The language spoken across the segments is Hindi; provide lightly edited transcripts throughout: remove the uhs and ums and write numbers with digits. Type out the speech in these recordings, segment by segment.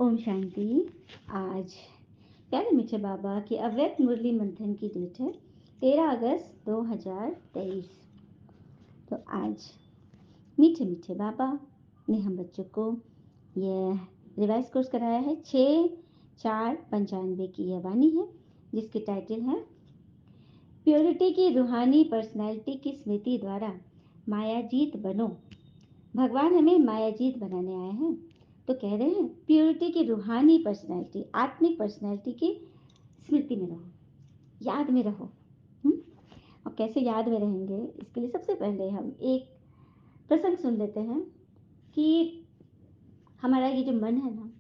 ओम शांति। आज प्यारे मीठे बाबा की अव्यक्त मुरली मंथन की डेट है 13 अगस्त 2023। तो आज मीठे मीठे बाबा ने हम बच्चों को यह रिवाइज कोर्स कराया है। 6/4/95 की यह वाणी है जिसकी टाइटल है प्योरिटी की रूहानी पर्सनैलिटी की स्मृति द्वारा मायाजीत बनो। भगवान हमें मायाजीत बनाने आए हैं, तो कह रहे हैं प्योरिटी की रूहानी पर्सनैलिटी, आत्मिक पर्सनैलिटी की स्मृति में रहो, याद में रहो। और कैसे याद में रहेंगे, इसके लिए सबसे पहले हम एक प्रसंग सुन लेते हैं कि हमारा ये जो मन है ना,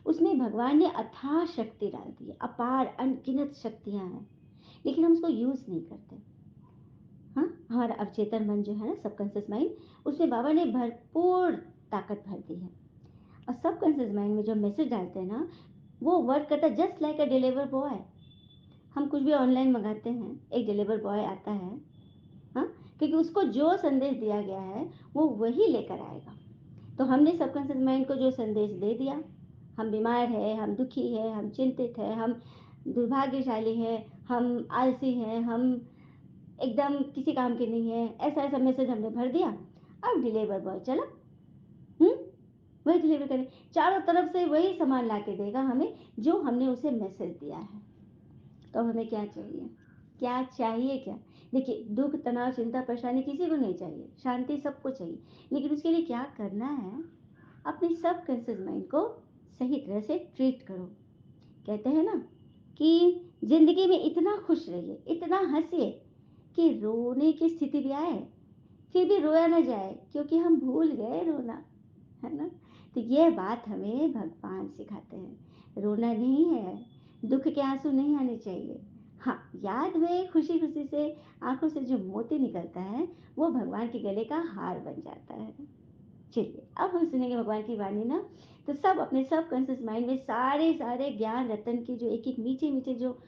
उसमें भगवान ने अथाह शक्ति डाल दी है, अपार अनगिनत शक्तियां हैं, लेकिन हम उसको यूज नहीं करते। हाँ, हमारा अवचेतन मन जो है ना, सबकॉन्शियस माइंड, उसमें बाबा ने भरपूर ताकत भर दी है। और सबकॉन्शियस माइंड में जो मैसेज डालते हैं ना, वो वर्क करता है जस्ट लाइक अ डिलीवर बॉय। हम कुछ भी ऑनलाइन मंगाते हैं, एक डिलीवर बॉय आता है, हाँ, क्योंकि उसको जो संदेश दिया गया है वो वही लेकर आएगा। तो हमने सबकॉन्शियस माइंड को जो संदेश दे दिया, हम बीमार है, हम दुखी है, हम चिंतित है, हम दुर्भाग्यशाली है, हम आलसी हैं, हम एकदम किसी काम के नहीं है, ऐसा ऐसा मैसेज हमने भर दिया। अब डिलीवर बॉय चला, वही डिलीवर करे, चारों तरफ से वही सामान ला के देगा हमें जो हमने उसे मैसेज दिया है। तो हमें क्या चाहिए, क्या चाहिए क्या? देखिए, दुख तनाव चिंता परेशानी किसी को नहीं चाहिए, शांति सबको चाहिए, लेकिन उसके लिए क्या करना है, अपने सब कॉन्शियस माइंड को सही तरह से ट्रीट करो। कहते हैं ना कि जिंदगी में इतना खुश रहिए, इतना हंसिए कि रोने की स्थिति भी आए फिर भी रोया ना जाए, क्योंकि हम भूल गए रोना, है ना। तो ये बात हमें भगवान सिखाते हैं, रोना नहीं है, दुख के आंसू नहीं आने चाहिए। हाँ, याद में खुशी खुशी से आंखों से जो मोती निकलता है वो भगवान के गले का हार बन जाता है। चलिए, अब हम सुनेंगे भगवान की वाणी ना। तो सब अपने सब कॉन्शियस माइंड में सारे सारे ज्ञान रतन के जो एक एक मीठे मीठे जो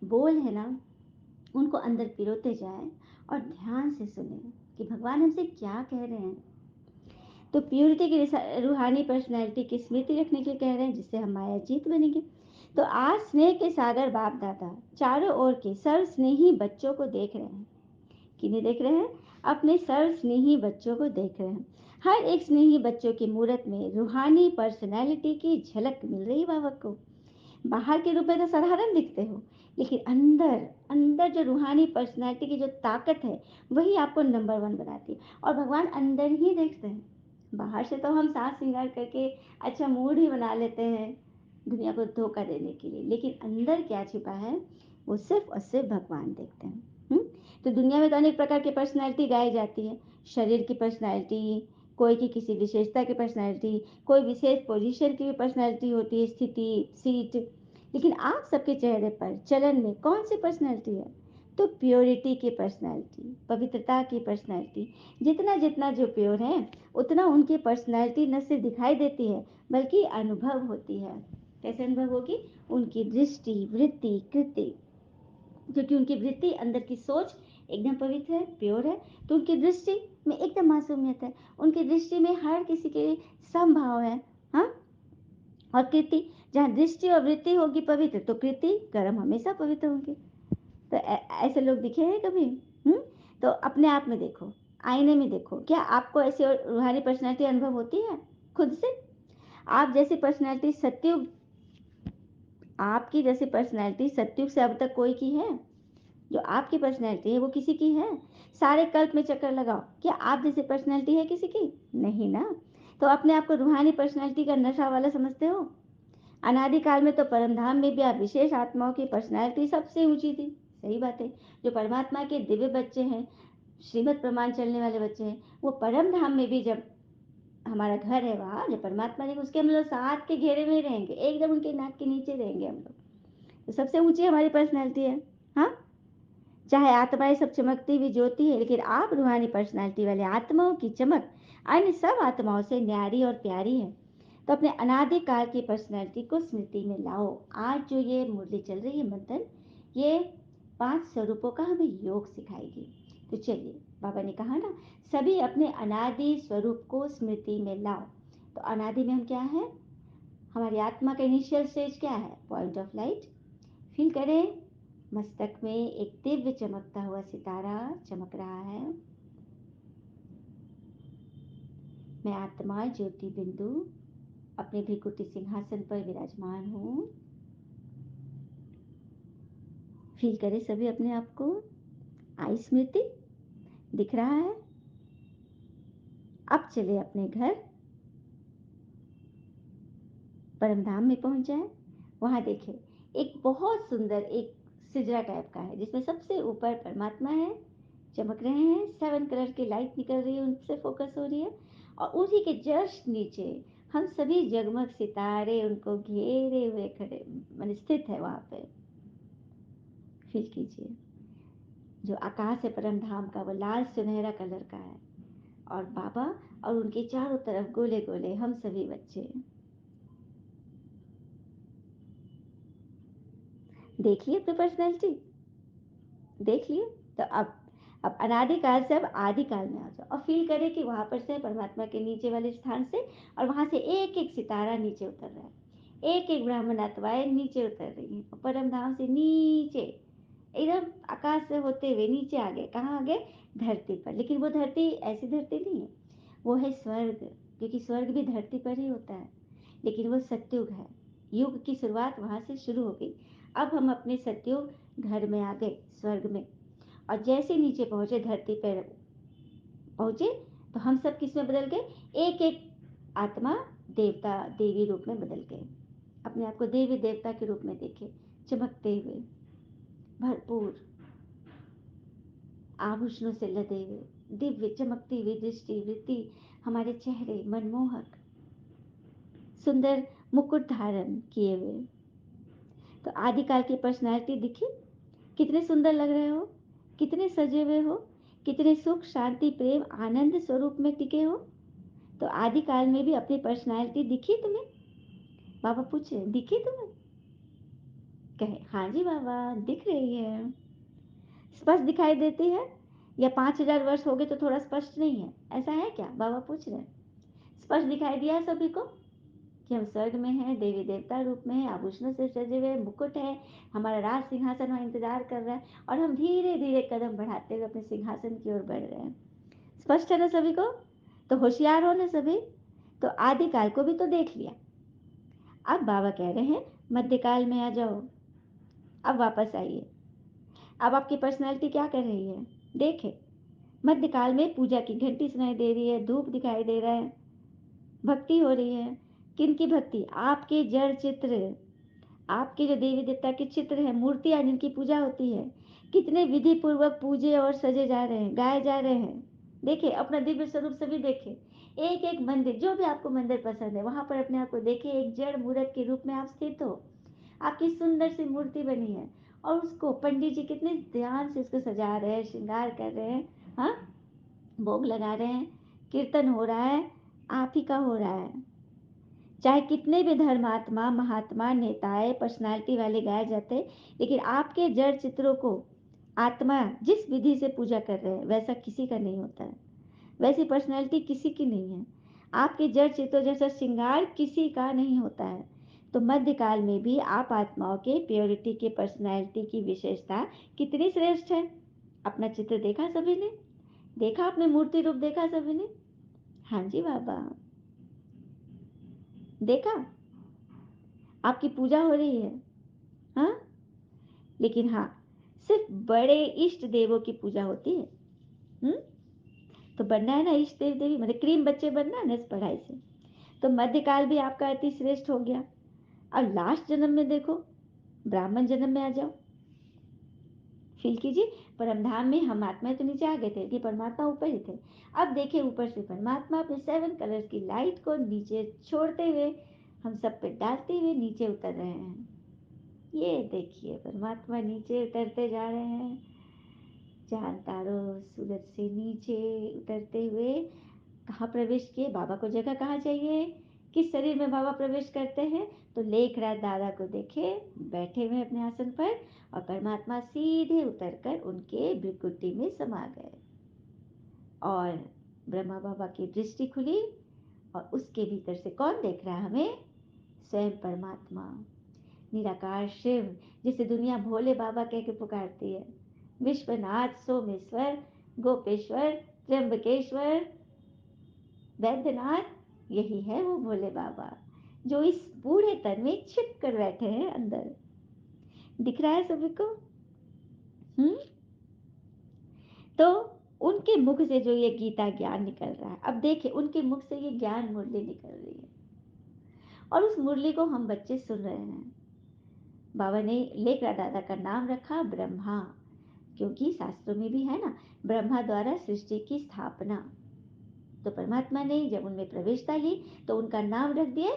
बोल है ना, उनको अंदर पिरोते जाए और ध्यान से सुने कि भगवान हमसे क्या कह रहे हैं। तो प्योरिटी की रूहानी पर्सनैलिटी की स्मृति रखने के लिए कह रहे हैं, जिससे हम माया जीत बनेंगे। तो आज स्नेह के सागर बाप दादा चारों ओर के सर्व स्नेही बच्चों को देख रहे हैं। किन्हें देख रहे हैं? अपने सर्व स्नेही बच्चों को देख रहे हैं। हर एक स्नेही बच्चों की मूरत में रूहानी पर्सनैलिटी की झलक मिल रही बाबा को। बाहर के रूप में तो साधारण दिखते हो, लेकिन अंदर अंदर जो रूहानी पर्सनैलिटी की जो ताकत है वही आपको नंबर 1 बनाती है। और भगवान अंदर ही देखते हैं। बाहर से तो हम साज श्रृंगार करके अच्छा मूड ही बना लेते हैं दुनिया को धोखा देने के लिए, लेकिन अंदर क्या छिपा है वो सिर्फ और सिर्फ भगवान देखते हैं। तो दुनिया में तो अनेक प्रकार की पर्सनैलिटी गाई जाती है। शरीर की पर्सनैलिटी, कोई की किसी विशेषता की पर्सनैलिटी, कोई विशेष पोजीशन की भी पर्सनैलिटी होती है, स्थिति, सीट। लेकिन आप सबके चेहरे पर चलन में कौन सी पर्सनैलिटी है? तो प्योरिटी की पर्सनैलिटी, पवित्रता की पर्सनैलिटी। जितना जितना जो प्योर है उतना उनकी पर्सनैलिटी न सिर्फ दिखाई देती है बल्कि अनुभव होती है। कैसे अनुभव होगी? उनकी दृष्टि, वृत्ति, कृति, क्योंकि उनकी वृत्ति, अंदर की सोच एकदम पवित्र है, प्योर है, तो उनकी दृष्टि में एकदम मासूमियत है। उनकी दृष्टि में हर किसी के लिए समभाव है। हाँ, और कृति, जहाँ दृष्टि और वृत्ति होगी पवित्र, तो कृति कर्म हमेशा पवित्र होंगे। तो ऐसे लोग दिखे हैं कभी? तो अपने आप में देखो, आईने में देखो, क्या आपको ऐसी और रूहानी पर्सनैलिटी अनुभव होती है खुद से? आप जैसी पर्सनैलिटी सत्युग, आपकी जैसी पर्सनैलिटी सत्युग से अब तक कोई की है? जो आपकी पर्सनैलिटी है वो किसी की है? सारे कल्प में चक्कर लगाओ, क्या आप जैसी पर्सनैलिटी है किसी की? नहीं ना। तो अपने आप को रूहानी पर्सनैलिटी का नशा वाला समझते हो? अनादिकाल में तो परमधाम में भी आप विशेष आत्माओं की पर्सनैलिटी सबसे ऊंची थी। सही बात है। जो परमात्मा के दिव्य बच्चे हैं, श्रीमद प्रमाण चलने वाले बच्चे हैं, वो परम धाम में भी जब हमारा घर है वहाँ, जब परमात्मा ने, उसके हम लोग साथ के घेरे में रहेंगे, एकदम उनके नाक के नीचे रहेंगे हम लोग। तो सबसे ऊंची हमारी पर्सनैलिटी है। हाँ, चाहे आत्माएं सब चमकती हुई ज्योति है, लेकिन आप रूहानी पर्सनैलिटी वाले आत्माओं की चमक अन्य सब आत्माओं से न्यारी और प्यारी है। तो अपने अनादिकाल की पर्सनैलिटी को स्मृति में लाओ। आज जो ये मुरली चल रही है मंथन, ये 5 स्वरूपों का हमें योग सिखाएगी। तो चलिए, बाबा ने कहा ना, सभी अपने अनादि स्वरूप को स्मृति में लाओ। तो अनादि में हम क्या है? हमारी आत्मा का इनिशियल स्टेज क्या है? Point of light. फील करें, मस्तक में एक दिव्य चमकता हुआ सितारा चमक रहा है। मैं आत्मा ज्योति बिंदु अपने भृकुटी सिंहासन पर विराजमान हूँ। फील करें सभी अपने आप को। आई स्मृति दिख रहा है। अब चले अपने घर, परमधाम में पहुंच जाए। वहां देखें, एक बहुत सुंदर एक सिजरा टाइप का है जिसमें सबसे ऊपर परमात्मा है, चमक रहे हैं। 7 कलर की लाइट निकल रही है, उनसे फोकस हो रही है। और उसी के जस्ट नीचे हम सभी जगमग सितारे उनको घेरे हुए खड़े मान स्थित है वहां पे। फील कीजिए, जो आकाश है परम धाम का वो लाल सुनहरा कलर का है, और बाबा और उनके चारों तरफ गोले गोले हम सभी बच्चे। देख लिए अपनी पर्सनैलिटी, देख लिए। तो अब अनादिकाल से अब आदिकाल में आ जाओ और फील करें कि वहां पर से परमात्मा के नीचे वाले स्थान से और वहां से एक एक सितारा नीचे उतर रहा है, एक एक ब्राह्मण अथवाएं नीचे उतर रही है, परम धाम से नीचे एकदम आकाश से होते हुए नीचे आ गए। कहाँ आ गए? धरती पर। लेकिन वो धरती ऐसी धरती नहीं है, वो है स्वर्ग, क्योंकि स्वर्ग भी धरती पर ही होता है। लेकिन वो सत्युग है, युग की शुरुआत वहां से शुरू हो गई। अब हम अपने सत्युग घर में आ गए, स्वर्ग में। और जैसे नीचे पहुंचे, धरती पर पहुंचे, तो हम सब किस में बदल गए? एक एक आत्मा देवता देवी रूप में बदल गए। अपने आप को देवी देवता के रूप में देखे, चमकते हुए, भरपूर आभूषणों से लदे हुए, दिव्य चमकती हुई दृष्टि वृत्ति, हमारे चेहरे मनमोहक, सुंदर मुकुट धारण किए हुए। तो आदिकाल की पर्सनालिटी दिखी, कितने सुंदर लग रहे हो, कितने सजे हुए हो, कितने सुख शांति प्रेम आनंद स्वरूप में टिके हो। तो आदिकाल में भी अपनी पर्सनालिटी दिखी तुम्हें? बाबा पूछे, दिखी तुम्हें? कहे, हाँ जी बाबा दिख रही है। स्पष्ट दिखाई देती है या 5,000 वर्ष हो गए तो थोड़ा स्पष्ट नहीं है, ऐसा है क्या? बाबा पूछ रहे हैं। स्पष्ट दिखाई दिया सभी को कि हम स्वर्ग में हैं, देवी देवता रूप में हैं, आभूषणों से सजे हुए, मुकुट है, हमारा राज सिंहासन वहाँ इंतजार कर रहा है, और हम धीरे धीरे कदम बढ़ाते हुए अपने सिंहासन की ओर बढ़ रहे हैं। स्पष्ट है ना सभी को? तो होशियार हो ना सभी। तो आदिकाल को भी तो देख लिया। अब बाबा कह रहे हैं मध्यकाल में आ जाओ, अब वापस आइए। अब आपकी पर्सनैलिटी क्या कर रही है? देखे, मध्यकाल में पूजा की घंटी सुनाई दे रही है, धूप दिखाई दे रहा है, भक्ति हो रही है। किन की भक्ति? आपके जड़ चित्र, आपके जो देवी देवता के चित्र हैं, मूर्तियां जिनकी पूजा होती है, कितने विधि पूर्वक पूजे और सजे जा रहे हैं, गाए जा रहे हैं। देखे अपना दिव्य स्वरूप सभी देखे। एक एक मंदिर, जो भी आपको मंदिर पसंद है वहां पर अपने आप को देखे, एक जड़ मूर्त के रूप में आप स्थित हो। आपकी सुंदर सी मूर्ति बनी है और उसको पंडित जी कितने ध्यान से उसको सजा रहे हैं, श्रृंगार कर रहे हैं, हाँ, भोग लगा रहे हैं, कीर्तन हो रहा है, आप ही का हो रहा है। चाहे कितने भी धर्मात्मा महात्मा नेताएं पर्सनालिटी वाले गाए जाते, लेकिन आपके जड़ चित्रों को आत्मा जिस विधि से पूजा कर रहे हैं वैसा किसी का नहीं होता है, वैसी पर्सनालिटी किसी की नहीं है। आपके जड़ चित्रों जैसा श्रृंगार किसी का नहीं होता है। तो मध्यकाल में भी आप आत्माओं के प्योरिटी के पर्सनालिटी की विशेषता कितनी श्रेष्ठ है। अपना चित्र देखा सभी ने? देखा अपने मूर्ति रूप देखा सभी ने? हाँ जी बाबा, देखा आपकी पूजा हो रही है, हाँ। लेकिन हाँ, सिर्फ बड़े इष्ट देवों की पूजा होती है। हम्म, तो बनना है ना इष्ट देव देवी, मतलब क्रीम बच्चे बनना है ना इस पढ़ाई से। तो मध्यकाल भी आपका अति श्रेष्ठ हो गया। और लास्ट जन्म में देखो, ब्राह्मण जन्म में आ जाओ। फील कीजिए, परमधाम में हम आत्माएं तो नीचे आ गए थे कि परमात्मा ऊपर ही थे। अब देखिए ऊपर से परमात्मा अपने 7 कलर्स की लाइट को नीचे छोड़ते हुए हम सब पे डालते हुए नीचे उतर रहे हैं। ये देखिए परमात्मा नीचे उतरते जा रहे हैं, चांद तारों सूरज से नीचे उतरते हुए कहाँ प्रवेश किए? बाबा को जगह कहाँ चाहिए? किस शरीर में बाबा प्रवेश करते हैं? तो लेखराज दादा को देखे बैठे हुए अपने आसन पर, और परमात्मा सीधे उतरकर उनके भृकुटी में समा गए। और ब्रह्मा बाबा की दृष्टि खुली और उसके भीतर से कौन देख रहा है हमें? स्वयं परमात्मा, निराकार शिव, जिसे दुनिया भोले बाबा कह के पुकारती है, विश्वनाथ, सोमेश्वर, गोपेश्वर, त्र्यंबकेश्वर, वैद्यनाथ, यही है वो भोले बाबा जो इस बूढ़े तन में छिप कर बैठे हैं अंदर। दिख रहा है सभी को? हम्म। तो उनके मुख से जो ये गीता ज्ञान निकल रहा है, अब देखिए उनके मुख से ये ज्ञान मुरली निकल रही है और उस मुरली को हम बच्चे सुन रहे हैं। बाबा ने लेकरा दादा का नाम रखा ब्रह्मा, क्योंकि शास्त्रों में भी है ना, ब्रह्मा द्वारा सृष्टि की स्थापना। तो परमात्मा ने जब उनमें प्रवेशता ली तो उनका नाम रख दिया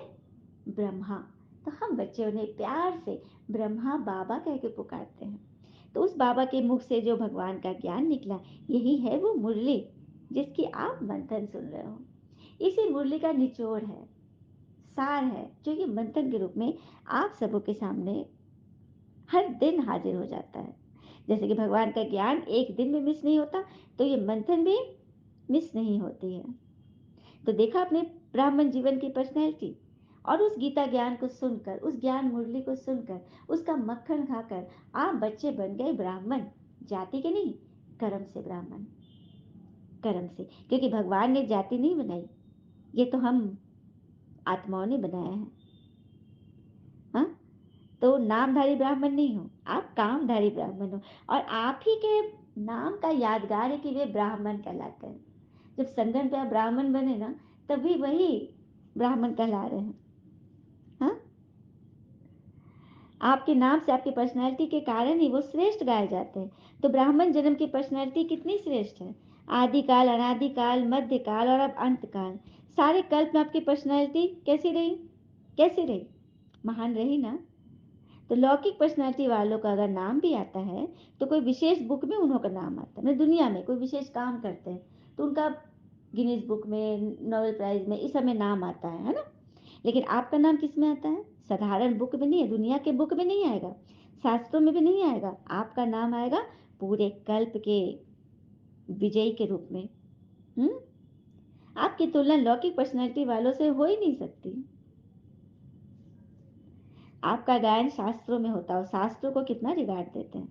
ब्रह्मा। तो हम बच्चे उन्हें प्यार से ब्रह्मा बाबा कह के पुकारते हैं। तो उस बाबा के मुख से जो भगवान का ज्ञान निकला, यही है वो मुरली जिसकी आप मंथन सुन रहे हो। इसी मुरली का निचोड़ है, सार है, जो ये मंथन के रूप में आप सबों के सामने हर दिन हाजिर हो जाता है। जैसे कि भगवान का ज्ञान एक दिन में मिस नहीं होता, तो ये मंथन भी मिस नहीं होती है। तो देखा आपने ब्राह्मण जीवन की पर्सनैलिटी, और उस गीता ज्ञान को सुनकर, उस ज्ञान मुरली को सुनकर, उसका मक्खन खाकर आप बच्चे बन गए ब्राह्मण, जाति के नहीं, कर्म से ब्राह्मण, कर्म से, क्योंकि भगवान ने जाति नहीं बनाई, ये तो हम आत्माओं ने बनाया है। हाँ, तो नामधारी ब्राह्मण नहीं हो आप, कामधारी ब्राह्मण हो, और आप ही के नाम का यादगार है कि वे ब्राह्मण कहलाते हैं। जब संगम पे आप ब्राह्मण बने ना, तभी वही ब्राह्मण कहला रहे हैं। हाँ, आपके नाम से, आपकी पर्सनैलिटी के कारण ही वो श्रेष्ठ गाए जाते हैं। तो ब्राह्मण जन्म की पर्सनैलिटी कितनी श्रेष्ठ है। आदिकाल, अनादिकाल, मध्यकाल और अब अंतकाल, सारे कल्प में आपकी पर्सनैलिटी कैसी रही, कैसी रही, महान रही ना। तो लौकिक पर्सनैलिटी वालों का अगर नाम भी आता है तो कोई विशेष बुक में उन्हों का नाम आता है, मतलब दुनिया में कोई विशेष काम करते हैं तो उनका गिनीज बुक में, नोबेल प्राइज में, इस सब में नाम आता है ना। लेकिन आपका नाम किस में आता है? साधारण बुक में नहीं है, दुनिया के बुक में नहीं आएगा, शास्त्रों में भी नहीं आएगा। आपका नाम आएगा पूरे कल्प के विजयी के रूप में। हम्म। आपकी तुलना लौकिक पर्सनैलिटी वालों से हो ही नहीं सकती। आपका गायन शास्त्रों में होता है, और शास्त्रों को कितना रिगार्ड देते हैं।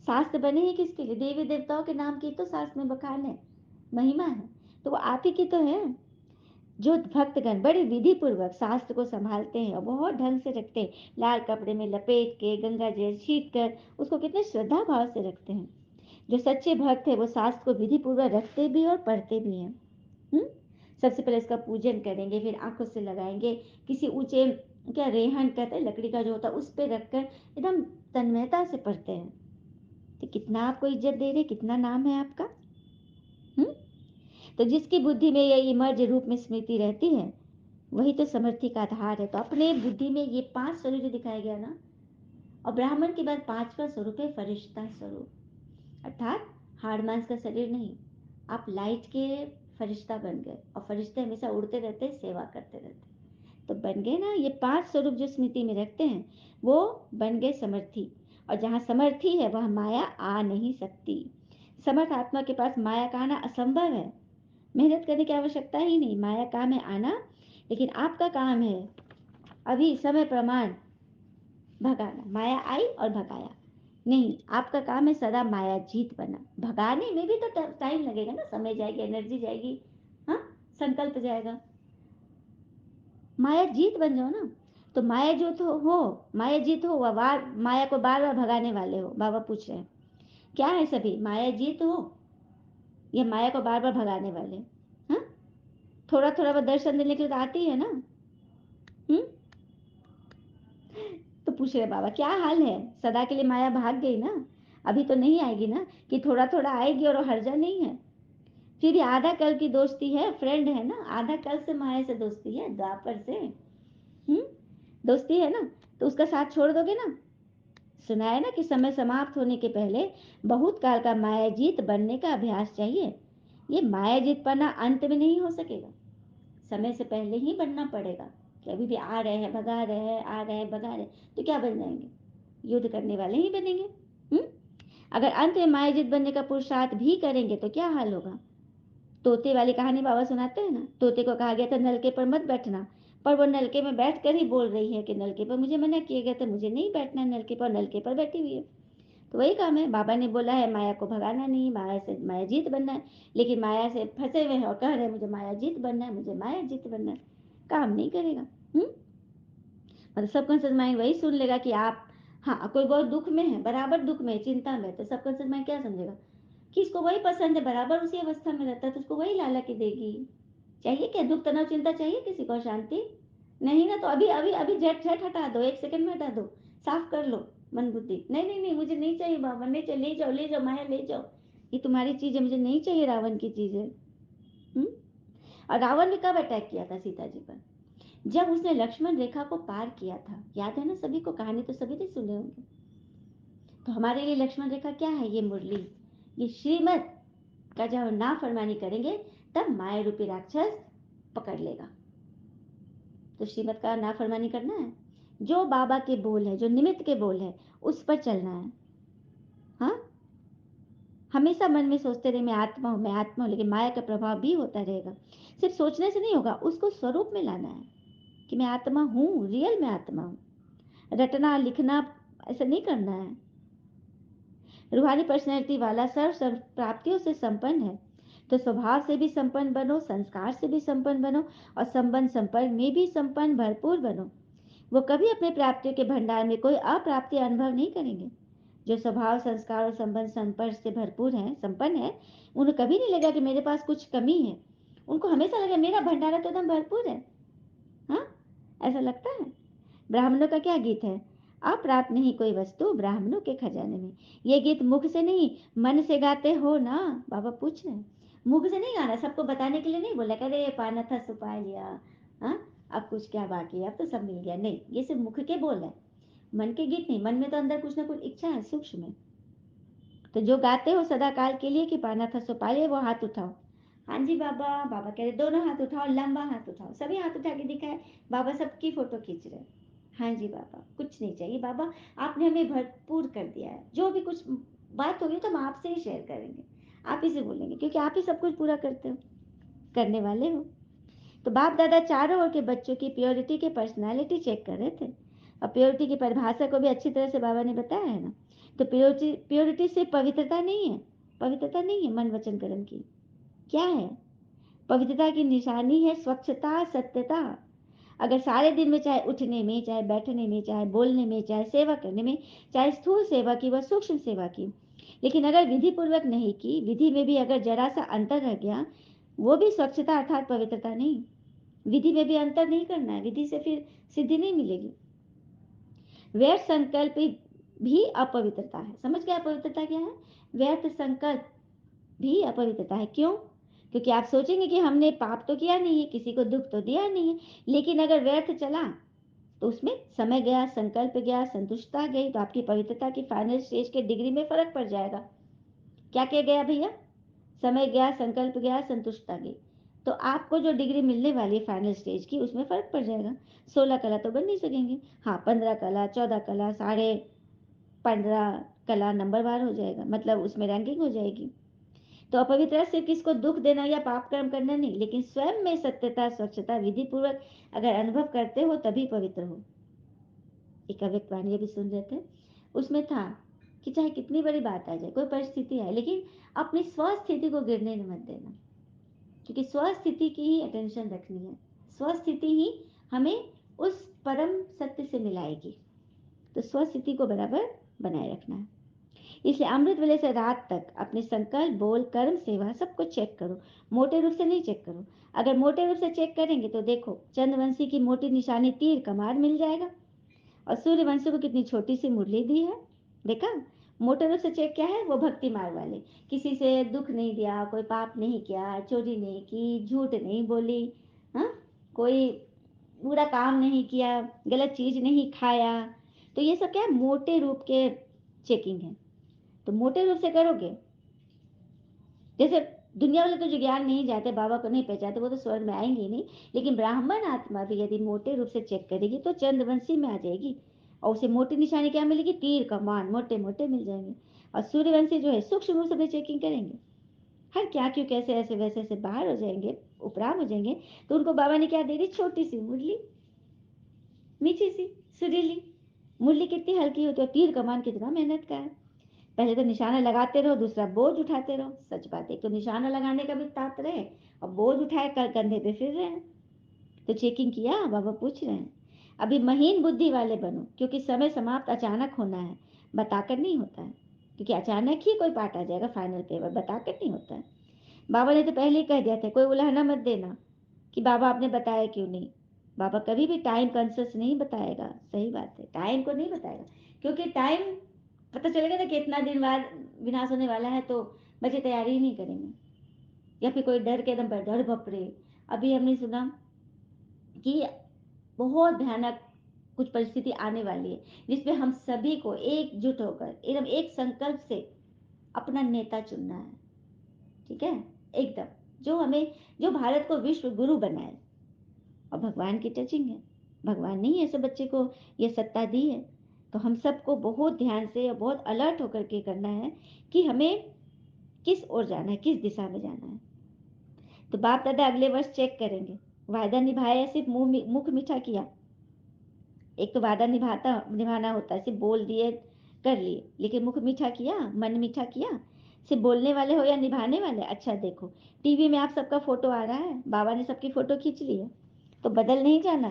शास्त्र बने ही किसके लिए? देवी देवताओं के नाम की तो शास्त्र में बखान है, महिमा है, तो वो आप ही की तो है। जो भक्तगण बड़े विधि पूर्वक शास्त्र को संभालते हैं और बहुत ढंग से रखते हैं, लाल कपड़े में लपेट के, गंगा जल छीट कर उसको कितने श्रद्धा भाव से रखते हैं। जो सच्चे भक्त है वो शास्त्र को विधि पूर्वक रखते भी और पढ़ते भी हैं। हम्म। सबसे पहले इसका पूजन करेंगे, फिर आंखों से लगाएंगे, किसी ऊंचे, क्या रेहन कहते हैं, लकड़ी का जो होता है उस पर रखकर एकदम तन्मयता से पढ़ते हैं। तो कितना आपको इज्जत दे रहे, कितना नाम है आपका। हम्म। तो जिसकी बुद्धि में ये इमर्ज रूप में स्मृति रहती है, वही तो समर्थी का आधार है। तो अपने बुद्धि में ये 5 स्वरूप जो दिखाया गया ना, और ब्राह्मण के बाद 5वां स्वरूप है फरिश्ता स्वरूप, अर्थात हाड़ मांस का शरीर नहीं, आप लाइट के फरिश्ता बन गए, और फरिश्ते हमेशा उड़ते रहते, सेवा करते रहते, तो बन गए ना। ये 5 स्वरूप जो स्मृति में रखते हैं वो बन गए समर्थी, और जहाँ समर्थी है वह माया आ नहीं सकती। समर्थ आत्मा के पास माया का आना असंभव है, मेहनत करने की आवश्यकता ही नहीं, माया काम है आना। लेकिन आपका काम है अभी समय प्रमाण भगाना, माया आई और भगाया नहीं, आपका काम है सदा माया जीत बना। भगाने में भी तो टाइम लगेगा ना, समय जाएगी, एनर्जी जाएगी, हाँ, संकल्प जाएगा। माया जीत बन जाओ ना। तो माया जो तो हो, माया जीत हो, वह बार माया को बार बार भगाने वाले हो। बाबा पूछ रहे हैं क्या है सभी, माया जीत हो या माया को बार बार भगाने वाले। हाँ, थोड़ा थोड़ा वो दर्शन देने के लिए तो आती है ना। हम्म। तो पूछ रहे बाबा क्या हाल है, सदा के लिए माया भाग गई ना, अभी तो नहीं आएगी ना, कि थोड़ा थोड़ा आएगी और हर्जा नहीं है। फिर ये आधा कल की दोस्ती है, फ्रेंड है ना, आधा कल से माया से दोस्ती है, द्वापर से। हम्म। दोस्ती है ना, तो उसका साथ छोड़ दोगे ना। सुना है ना कि समय समाप्त होने के पहले बहुत काल का मायाजीत बनने का अभ्यास चाहिए। ये मायाजीत पना अंत में नहीं हो सकेगा, समय से पहले ही बनना पड़ेगा। कि अभी भी आ रहे हैं, भगा रहे हैं, आ रहे हैं, भगा रहे हैं, तो क्या बन जाएंगे? युद्ध करने वाले ही बनेंगे। हम्म। अगर अंत में मायाजीत बनने का पुरुषार्थ भी करेंगे तो क्या हाल होगा? तोते वाली कहानी बाबा सुनाते हैं ना, तोते को कहा गया था नलके पर मत बैठना, पर वो नलके में बैठ कर ही बोल रही है कि नलके पर मुझे मना किया गया था, मुझे नहीं बैठना नलके पर, नलके पर बैठी हुई है। तो वही काम है, बाबा ने बोला है माया को भगाना नहीं, माया से माया जीत बनना है, लेकिन माया से फंसे हुए हैं और कह रहे हैं मुझे माया जीत बनना है, मुझे माया जीत बनना है। काम नहीं करेगा। मतलब सबकॉन्शियस माइंड वही सुन लेगा कि आप, हाँ कोई बहुत दुख में है, बराबर दुख में, चिंता में, तो सबकॉन्शियस माइंड क्या समझेगा कि इसको वही पसंद है, बराबर उसी अवस्था में रहता है, तो उसको वही लाला की देगी। चाहिए क्या दुख तनाव चिंता, चाहिए किसी को शांति? नहीं ना, तो अभी अभी अभी झट झट हटा दो, 1 सेकंड में हटा दो, साफ कर लो मन बुद्धि। नहीं नहीं नहीं, मुझे नहीं चाहिए बाबा, नहीं चाहिए, ले जाओ ले जाओ माया, ले जाओ, ये तुम्हारी चीज है, मुझे नहीं चाहिए, रावण की चीज है। और रावण ने कब अटैक किया था सीता जी पर? जब उसने लक्ष्मण रेखा को पार किया था, याद है ना सभी को, कहानी तो सभी ने सुने होंगे। तो हमारे लिए लक्ष्मण रेखा क्या है? ये मुरली, ये श्रीमत का जब हम नाफरमानी करेंगे तब माया रूपी राक्षस पकड़ लेगा। तो श्रीमत का नाफरमानी करना है, जो बाबा के बोल है, जो निमित्त के बोल है, उस पर चलना है। हाँ, हमेशा मन में सोचते रहे मैं आत्मा हूँ, मैं आत्मा हूँ, लेकिन माया का प्रभाव भी होता रहेगा। सिर्फ सोचने से नहीं होगा, उसको स्वरूप में लाना है कि मैं आत्मा हूँ, रियल में आत्मा हूँ। रटना लिखना ऐसा नहीं करना है। रूहानी पर्सनैलिटी वाला सर्व सर्व प्राप्तियों से संपन्न है, तो स्वभाव से भी संपन्न बनो, संस्कार से भी संपन्न बनो, और संबंध संपर्क में भी संपन्न भरपूर बनो। वो कभी अपने प्राप्तियों के भंडार में कोई अप्राप्ति अनुभव नहीं करेंगे। जो स्वभाव संस्कार और संबंध संपर्क से भरपूर है, संपन्न है, उन्हें कभी नहीं लगा कि मेरे पास कुछ कमी है। उनको हमेशा लगा मेरा भंडारा तो एकदम भरपूर है। हाँ, ऐसा लगता है। ब्राह्मणों का क्या गीत है? अप्राप्त नहीं कोई वस्तु ब्राह्मणों के खजाने में। ये गीत मुख से नहीं मन से गाते हो ना? बाबा पूछ रहे हैं। मुख से नहीं गाना, सबको बताने के लिए नहीं बोला अरे पाना था सुपा लिया, हाँ अब कुछ क्या बाकी है, अब तो सब मिल गया, नहीं, ये सिर्फ मुख के बोल है, मन के गीत नहीं। मन में तो अंदर कुछ ना कुछ इच्छा है सूक्ष्म में। तो जो गाते हो सदा काल के लिए कि पाना था सो पा लिया, वो हाथ उठाओ। हाँ जी बाबा, बाबा कह रहे दोनों हाथ उठाओ, लंबा हाथ उठाओ, सभी हाथ उठा के दिखाए। बाबा सबकी फोटो खींच रहे हैं। हाँ जी बाबा, कुछ नहीं चाहिए बाबा, आपने हमें भरपूर कर दिया है। जो भी कुछ बात होगी तो हम आपसे ही शेयर करेंगे, आप ही से बोलेंगे, क्योंकि आप ही सब कुछ पूरा करते हो, करने वाले हो। तो बाप दादा चारों ओर के बच्चों की प्योरिटी के पर्सनालिटी चेक कर रहे थे, और प्योरिटी की परिभाषा को भी अच्छी तरह से बाबा ने बताया है ना। तो प्योरिटी, प्योरिटी सिर्फ पवित्रता नहीं है, पवित्रता नहीं है मन वचन कर्म की। क्या है? पवित्रता की निशानी है स्वच्छता, सत्यता। अगर सारे दिन में, चाहे उठने में, चाहे बैठने में, चाहे बोलने में, चाहे सेवा करने में, चाहे स्थूल सेवा की व सूक्ष्म सेवा की, लेकिन अगर विधि पूर्वक नहीं की, विधि में भी अगर जरा सा अंतर रह गया, वो भी स्वच्छता अर्थात पवित्रता नहीं। विधि में भी अंतर नहीं करना है, विधि से फिर सिद्धि नहीं मिलेगी। व्यर्थ संकल्प भी अपवित्रता है। समझ गया अपवित्रता क्या है? व्यर्थ संकल्प भी अपवित्रता है। क्यों? क्योंकि आप सोचेंगे कि हमने पाप तो किया नहीं है, किसी को दुख तो दिया नहीं है, लेकिन अगर व्यर्थ चला तो उसमें समय गया, संकल्प गया, संतुष्टता गई, तो आपकी पवित्रता की फाइनल स्टेज के डिग्री में फर्क पड़ जाएगा। क्या क्या गया भैया? समय गया, संकल्प गया, संतुष्टता गई, तो आपको जो डिग्री मिलने वाली है फाइनल स्टेज की, उसमें फर्क पड़ जाएगा। 16 कला तो बन नहीं सकेंगे, हाँ 15 कला, 14 कला, 15.5 कला नंबरवार हो जाएगा, मतलब उसमें रैंकिंग हो जाएगी। तो अपवित्र सिर्फ किसको दुख देना या पाप कर्म करना नहीं, लेकिन स्वयं में सत्यता, स्वच्छता विधि पूर्वक अगर अनुभव करते हो तभी पवित्र हो। एक अव्यक्त वाणी भी सुन रहे थे, उसमें था कि चाहे कितनी बड़ी बात आ जाए, कोई परिस्थिति आए, लेकिन अपनी स्वस्थिति को गिरने मत देना, क्योंकि स्वस्थिति की ही अटेंशन रखनी है। स्वस्थिति ही हमें उस परम सत्य से मिलाएगी, तो स्वस्थिति को बराबर बनाए रखना है। इसलिए अमृत वेले से रात तक अपने संकल्प, बोल, कर्म, सेवा सबको चेक करो, मोटे रूप से नहीं चेक करो। अगर मोटे रूप से चेक करेंगे तो देखो चंद्रवंशी की मोटी निशानी तीर कमार मिल जाएगा, और सूर्यवंशी को कितनी छोटी सी मुरली दी है, देखा। मोटे रूप से चेक क्या है? वो भक्ति मार्ग वाले, किसी से दुख नहीं दिया, कोई पाप नहीं किया, चोरी नहीं की, झूठ नहीं बोली, हाँ, कोई बुरा काम नहीं किया, गलत चीज नहीं खाया। तो ये सब क्या है? मोटे रूप के चेकिंग है। तो मोटे रूप से करोगे, जैसे दुनिया वाले तो जो ज्ञान नहीं जाते, बाबा को नहीं पहचानते, वो तो स्वर्ग में आएंगे ही नहीं, लेकिन ब्राह्मण आत्मा भी यदि मोटे रूप से चेक करेगी तो चंद्रवंशी में आ जाएगी, और उसे मोटी निशानी क्या मिलेगी? तीर कमान मोटे मोटे मिल जाएंगे। और सूर्यवंशी जो है सूक्ष्म रूप से चेकिंग करेंगे, हर क्या क्यों कैसे ऐसे वैसे से बाहर हो जाएंगे, उपराम हो जाएंगे, तो उनको बाबा ने क्या दे दी, छोटी सी मुरली, मीठी सी, सुरीली। मुरली कितनी हल्की होती है, तीर कमान कितना मेहनत का है। पहले तो निशाना लगाते रहो, दूसरा बोझ उठाते रहो। सच बात है, तो निशाना लगाने का भी तात रहे और बोझ उठाए कर कंधे पे फिर रहे हैं। तो चेकिंग किया, बाबा पूछ रहे हैं। अभी महीन बुद्धि वाले बनो, क्योंकि समय समाप्त अचानक होना है, बताकर नहीं होता है। क्योंकि अचानक ही कोई पार्ट आ जाएगा, फाइनल पेपर बताकर नहीं होता है। बाबा ने तो पहले ही कह दिया था, कोई उलाहना मत देना कि बाबा आपने बताया क्यों नहीं। बाबा कभी भी टाइम कंसर्स नहीं बताएगा, सही बात है, टाइम को नहीं बताएगा। क्योंकि टाइम पता चलेगा ना कि इतना दिन बाद विनाश होने वाला है, तो बच्चे तैयारी ही नहीं करेंगे, या फिर कोई डर के एकदम डर बपरे। अभी हमने सुना कि बहुत भयानक कुछ परिस्थिति आने वाली है, जिसमें हम सभी को एकजुट होकर एकदम एक संकल्प से अपना नेता चुनना है। ठीक है, एकदम, जो हमें, जो भारत को विश्व गुरु बनाए। और भगवान की टचिंग है, भगवान नहीं ऐसे बच्चे को ये सत्ता दी है। तो हम सबको बहुत ध्यान से और बहुत अलर्ट होकर के करना है कि हमें किस ओर जाना है, किस दिशा में जाना है। तो बाप दादा अगले वर्ष चेक करेंगे, वायदा निभाया, सिर्फ मुख मीठा किया। एक तो वादा निभाना होता है, सिर्फ बोल दिए कर लिए, लेकिन मुख मीठा किया, मन मीठा किया। सिर्फ बोलने वाले हो या निभाने वाले। अच्छा देखो, टीवी में आप सबका फोटो आ रहा है, बाबा ने सबकी फोटो खींच ली है, तो बदल नहीं जाना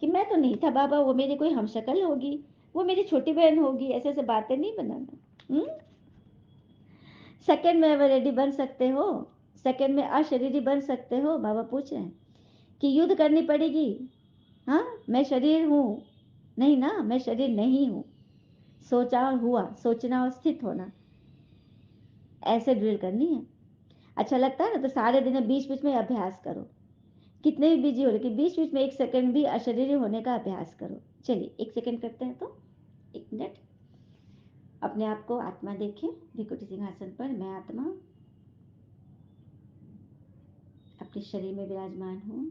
कि मैं तो नहीं था बाबा, वो मेरी कोई हमशक्ल होगी, वो मेरी छोटी बहन होगी, ऐसे ऐसे बातें नहीं बनाना। सेकंड में रेडी बन सकते हो, सेकंड में अशरीरी बन सकते हो। बाबा पूछ रहे हैं कि युद्ध करनी पड़ेगी। हाँ, मैं शरीर हूँ नहीं ना, मैं शरीर नहीं हूँ। सोचा और हुआ, सोचना और स्थित होना, ऐसे ड्रिल करनी है। अच्छा लगता है ना, तो सारे दिन बीच बीच में अभ्यास करो। कितने भी बिजी हो, लेकिन बीच बीच में 1 सेकंड भी अशरीरी होने का अभ्यास करो। चलिए 1 सेकंड करते हैं, तो 1 मिनट। अपने आप को आत्मा देखें, भृकुटी सिंहासन पर मैं आत्मा अपने शरीर में विराजमान हूँ।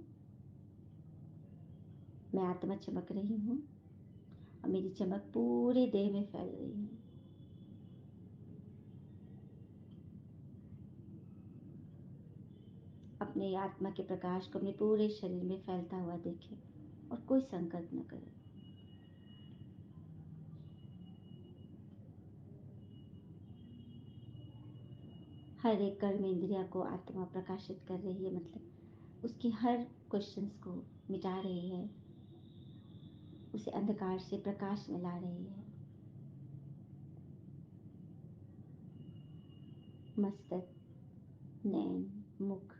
मैं आत्मा चमक रही हूँ और मेरी चमक पूरे देह में फैल रही है। अपने आत्मा के प्रकाश को अपने पूरे शरीर में फैलता हुआ देखें और कोई संकल्प न करें। हर एक कर्म इंद्रिया को आत्मा प्रकाशित कर रही है, मतलब उसकी हर क्वेश्चंस को मिटा रही है, उसे अंधकार से प्रकाश में ला रही है। मस्तक, नैन, मुख,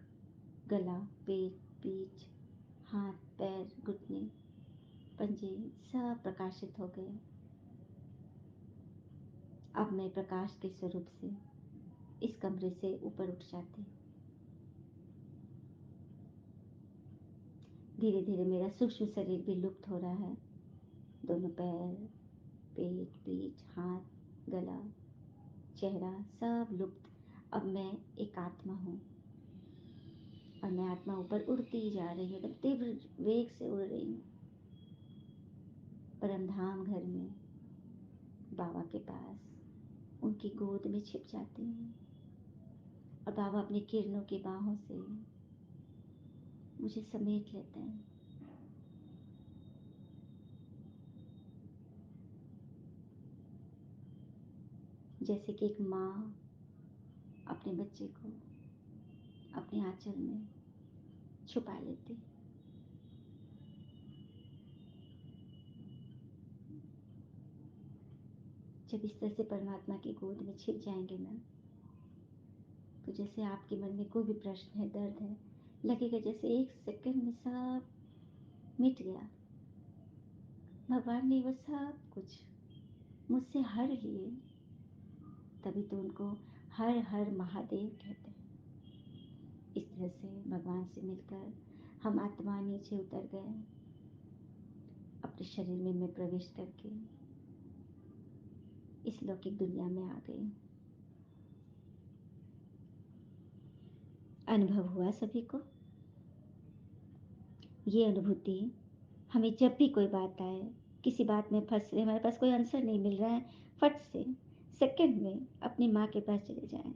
गला, पेट, पीठ, हाथ, पैर, घुटने, पंजे सब प्रकाशित हो गए। अब मैं प्रकाश के स्वरूप से इस कमरे से ऊपर उठ जाती। धीरे धीरे मेरा सूक्ष्म शरीर भी लुप्त हो रहा है। दोनों पैर, पेट, पीठ, हाथ, गला, चेहरा सब लुप्त। अब मैं एक आत्मा हूँ और मैं आत्मा ऊपर उड़ती जा रही हूँ, एकदम तीव्र वेग से उड़ रही हूँ। परमधाम घर में, बाबा के पास, उनकी गोद में छिप जाती हूँ और बाबा अपनी किरणों की बाहों से मुझे समेट लेते हैं। जैसे कि एक माँ अपने बच्चे को अपने आंचल में छुपा लेती। जब इस तरह से परमात्मा की गोद में छिप जाएंगे ना, तो जैसे आपके मन में कोई भी प्रश्न है, दर्द है, लगेगा जैसे 1 सेकंड में सब मिट गया। भगवान ने वो सब कुछ मुझसे हर लिए, तभी तो उनको हर हर महादेव कहते हैं। इस तरह से भगवान से मिलकर हम आत्मा नीचे उतर गए, अपने शरीर में मैं प्रवेश करके इस लौकिक दुनिया में आ गई। अनुभव हुआ सभी को? ये अनुभूति हमें जब भी कोई बात आए, किसी बात में फंस रहे, हमारे पास कोई आंसर नहीं मिल रहा है, फट से सेकंड में अपनी माँ के पास चले जाएं।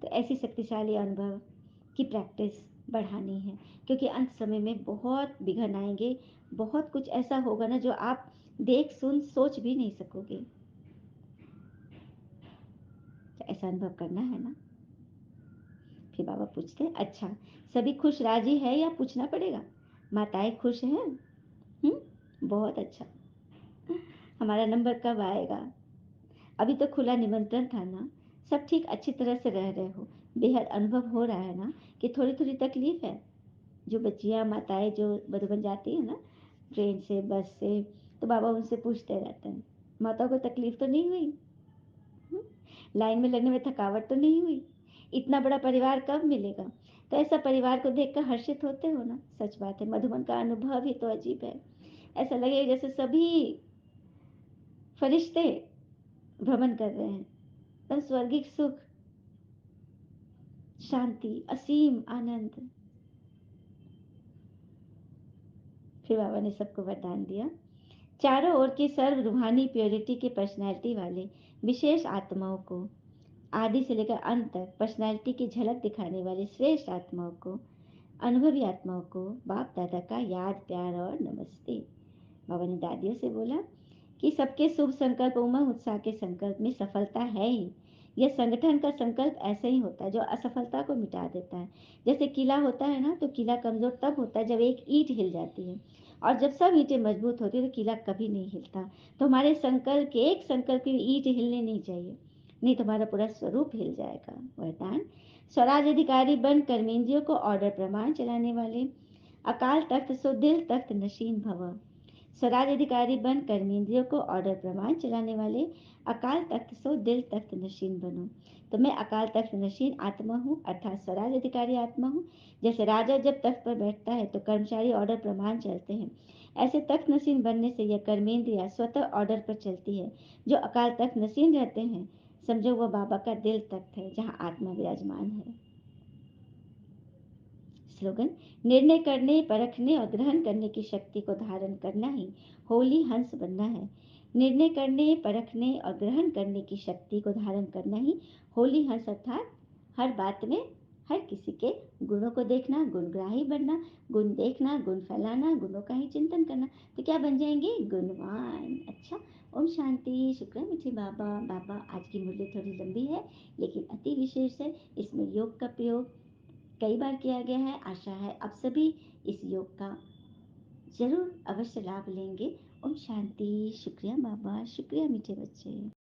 तो ऐसी शक्तिशाली अनुभव की प्रैक्टिस बढ़ानी है, क्योंकि अंत समय में बहुत विघ्न आएँगे, बहुत कुछ ऐसा होगा ना जो आप देख, सुन, सोच भी नहीं सकोगे। तो ऐसा अनुभव करना है ना? फिर बाबा पूछते हैं, अच्छा सभी खुश राजी है या पूछना पड़ेगा? माताएँ खुश हैं? हुँ? बहुत अच्छा। हमारा नंबर कब आएगा? अभी तो खुला निमंत्रण था ना, सब ठीक अच्छी तरह से रह रहे हो, बेहद अनुभव हो रहा है ना कि थोड़ी-थोड़ी तकलीफ है? जो बच्चियाँ, माताएँ जो मधुबन जाती हैं ना, ट्रेन से, बस से, तो बाबा उनसे पूछते रहते हैं, माताओं को तकलीफ तो नहीं हुई? हुँ? लाइन में लगने में थकावट तो नहीं हुई? इतना बड़ा परिवार कब मिलेगा? तो ऐसा परिवार को देखकर हर्षित होते हो ना? सच बात है, मधुबन का अनुभव ही तो अजीब है। ऐसा लगेगा जैसे सभी फरिश्ते भ्रमण कर रहे हैं। पर स्वर्गिक सुख, शांति, असीम आनंद। फिर बाबा ने सबको वरदान दिया, चारों ओर की सर्व रूहानी प्योरिटी की पर्सनैलिटी वाले विशेष आत्माओं को, आदि से लेकर अंत तक पर्सनैलिटी की झलक दिखाने वाले श्रेष्ठ आत्माओं को, अनुभवी आत्माओं को बाप दादा का याद, प्यार और नमस्ते। बाबा ने दादियों से बोला कि सबके शुभ संकल्प, उमंग उत्साह के संकल्प में सफलता है ही। यह संगठन का संकल्प ऐसे ही होता है जो असफलता को मिटा देता है। जैसे किला होता है ना, तो किला कमजोर तब होता है जब एक ईंट हिल जाती है, और जब सब ईंटें मजबूत होती है तो किला कभी नहीं हिलता। तो हमारे संकल्प के एक संकल्प की ईंट हिलने नहीं चाहिए, नहीं तो हमारा पूरा स्वरूप हिल जाएगा। वरदान, स्वराज अधिकारी बन कर्मेंद्रियों को ऑर्डर प्रमाण चलाने वाले, अकाल तख्त सो दिल तख्त नशीन भव। स्वराज अधिकारी बन कर्मेंद्रियों को ऑर्डर प्रमाण चलाने वाले, अकाल तख्त सो दिल तख्त नशीन बनो। तो मैं अकाल तख्त नशीन आत्मा हूँ, अर्थात स्वराज अधिकारी आत्मा हूँ। जैसे राजा जब तख्त पर बैठता है तो कर्मचारी ऑर्डर प्रमाण चलते हैं, ऐसे तख्त नशीन बनने से यह कर्मेंद्रिया स्वतः ऑर्डर पर चलती है। जो अकाल तख्त नशीन रहते हैं, समझो वह बाबा का दिल तख्त है जहाँ आत्मा विराजमान है। स्लोगन, निर्णय करने, परखने और ग्रहण करने की शक्ति को धारण करना ही होली हंस बनना है। निर्णय करने, परखने और ग्रहण करने की शक्ति को धारण करना ही होली हंस, अर्थात हर बात में हर किसी के गुणों को देखना, गुणग्राही बनना, गुण देखना, गुण फैलाना, गुणों का ही चिंतन करना, तो क्या बन जाएंगे? गुणवान। अच्छा, ओम शांति। शुक्र मीठे बाबा। बाबा आज की मुरली थोड़ी लंबी है लेकिन अति विशेष है। इसमें योग का प्रयोग कई बार किया गया है। आशा है आप सभी इस योग का जरूर अवश्य लाभ लेंगे। ओम शांति। शुक्रिया बाबा, शुक्रिया मीठे बच्चे।